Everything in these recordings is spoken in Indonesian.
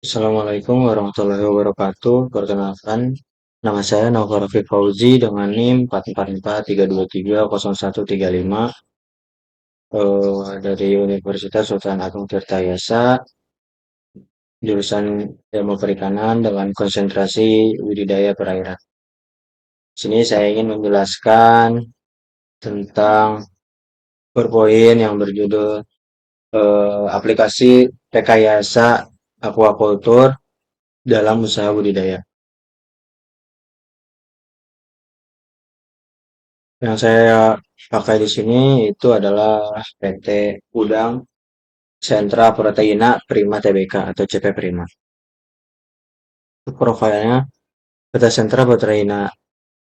Assalamualaikum warahmatullahi wabarakatuh. Perkenalkan, nama saya Nova Rafiq Fauzi dengan NIM 44432300135 dari Universitas Sultan Agung Tirtayasa, jurusan Ilmu Perikanan dengan konsentrasi budidaya perairan. Di sini saya ingin menjelaskan tentang PowerPoint yang berjudul aplikasi rekayasa aquaculture dalam usaha budidaya. Yang saya pakai di sini itu adalah PT Udang Sentra Proteina Prima Tbk atau CP Prima. Profilnya, PT Sentra Proteina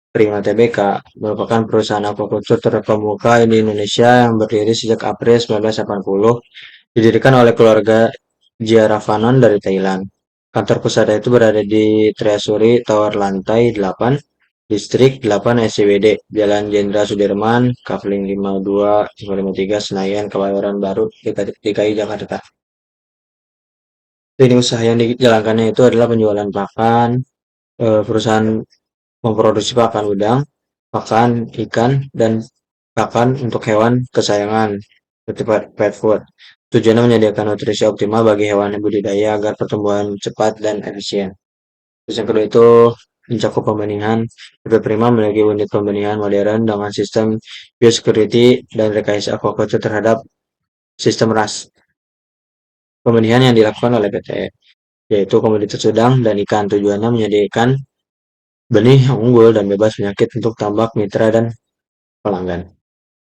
Prima Tbk merupakan perusahaan aquaculture terkemuka di Indonesia yang berdiri sejak April 1980, didirikan oleh keluarga Jiaravanon dari Thailand. Kantor pusatnya itu berada di Treasury Tower lantai 8, Distrik 8 SCBD, Jalan Jenderal Sudirman, Kavling 52-553, Senayan, Kebayoran Baru, DKI Jakarta. Lini usaha yang dijalankannya itu adalah penjualan pakan, perusahaan memproduksi pakan udang, pakan ikan, dan pakan untuk hewan kesayangan, seperti pet food. Tujuannya menyediakan nutrisi optimal bagi hewan budidaya agar pertumbuhan cepat dan efisien. Terus yang kedua itu mencakup pembenihan. PP Prima memiliki unit pembenihan modern dengan sistem biosecurity dan rekayasa aquaculture terhadap sistem RAS. Pembenihan yang dilakukan oleh PT yaitu komoditas udang dan ikan. Tujuannya menyediakan benih yang unggul dan bebas penyakit untuk tambak, mitra, dan pelanggan.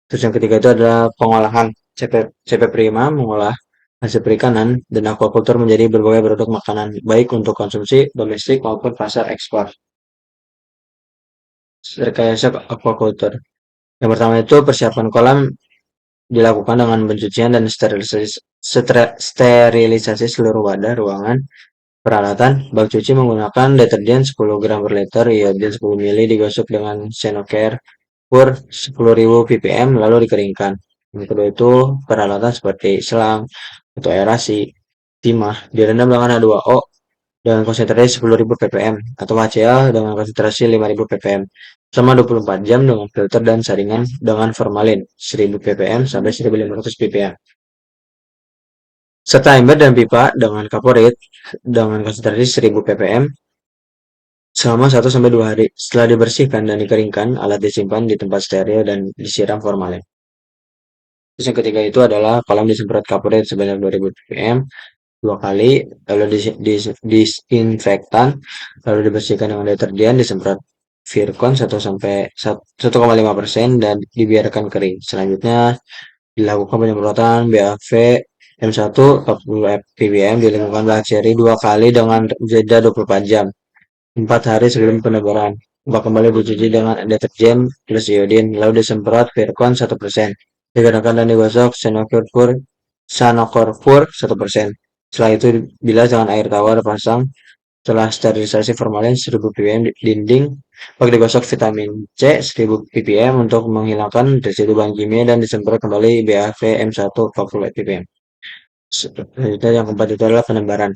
Terus yang ketiga itu adalah pengolahan. CP Prima mengolah hasil perikanan dan aquaculture menjadi berbagai produk makanan, baik untuk konsumsi domestik maupun pasar ekspor. Rekayasa aquaculture. Yang pertama itu persiapan kolam dilakukan dengan pencucian dan sterilisasi seluruh wadah, ruangan, peralatan. Bak cuci menggunakan deterjen 10 gram per liter, iodin 10 ml digosok dengan Senocare Pur 10.000 ppm lalu dikeringkan. Yang kedua itu peralatan seperti selang atau aerasi, timah direndam dengan H2O dengan konsentrasi 10.000 ppm atau HCl dengan konsentrasi 5.000 ppm selama 24 jam dengan filter dan saringan dengan formalin 1000 ppm sampai 1500 ppm. Serta ember dan pipa dengan kaporit dengan konsentrasi 1000 ppm selama 1-2 hari. Setelah dibersihkan dan dikeringkan, alat disimpan di tempat steril dan disiram formalin. Terus yang ketiga itu adalah kolam disemprot kaporit sebanyak 2000 ppm 2 kali, lalu disinfektan, lalu dibersihkan dengan deterjen, disemprot Virkon 1,5% dan dibiarkan kering. Selanjutnya dilakukan penyemprotan BAV M1 40 ppm di lingkungan bakteri 2 kali dengan jeda 24 jam. 4 hari sebelum penebaran. Kembali dicuci dengan deterjen plus iodin, lalu disemprot Virkon 1%. Digunakan dan digosok Sanocorpur 1%. Setelah itu bilas dengan air tawar pasang. Setelah sterilisasi formalin 1000 ppm dinding, bak digosok vitamin C 1000 ppm untuk menghilangkan residu bahan kimia dan disemprot kembali BAV M1 40 ppm. Selanjutnya yang keempat itu adalah penebaran.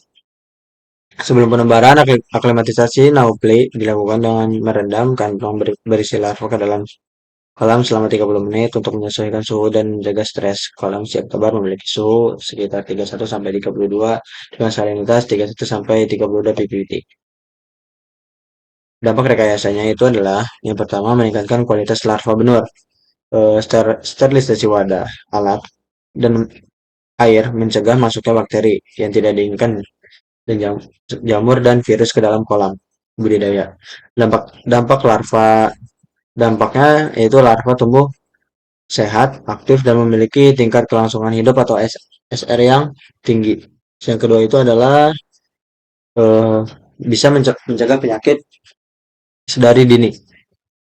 Sebelum penebaran, aklimatisasi Nauplay dilakukan dengan merendam kantong berisi larva ke dalam kolam selama 30 menit untuk menyesuaikan suhu dan menjaga stres. Kolam siap tebar memiliki suhu sekitar 31 sampai 32 dengan salinitas 31 sampai 32 ppm. Dampak rekayasanya itu adalah yang pertama meningkatkan kualitas larva benur, sterilisasi wadah, alat, dan air mencegah masuknya bakteri yang tidak diinginkan dan jamur dan virus ke dalam kolam budidaya. Dampak dampak larva dampaknya yaitu larva tumbuh sehat, aktif, dan memiliki tingkat kelangsungan hidup atau SR yang tinggi. Yang kedua itu adalah eh, bisa mencegah penyakit sedari dini.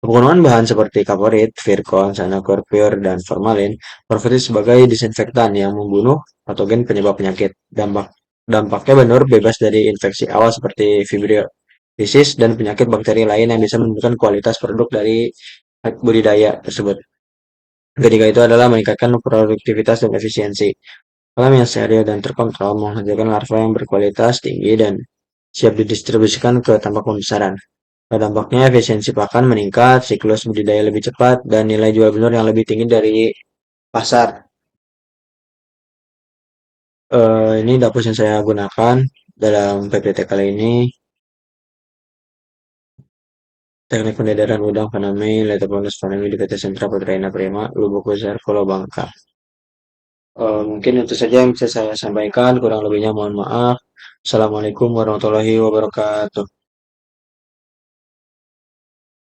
Penggunaan bahan seperti kaporit, virkon, cyanochromur, dan formalin berfungsi sebagai disinfektan yang membunuh patogen penyebab penyakit. Dampaknya benur bebas dari infeksi awal seperti fibriosis dan penyakit bakteri lain yang bisa menurunkan kualitas produk dari budidaya tersebut. Ketiga itu adalah meningkatkan produktivitas dan efisiensi. Kolam yang steril dan terkontrol menghasilkan larva yang berkualitas tinggi dan siap didistribusikan ke tambak pembesaran. Dampaknya efisiensi pakan meningkat, siklus budidaya lebih cepat, dan nilai jual benar yang lebih tinggi dari pasar. Ini dapur yang saya gunakan dalam PPT kali ini. Teknik pendedaran udang Faname, Letoplanus Faname di PT Sentra Peternak Prima, Lubuk Besar, Pulau Bangka. Mungkin itu saja yang bisa saya sampaikan, kurang lebihnya mohon maaf. Assalamualaikum warahmatullahi wabarakatuh.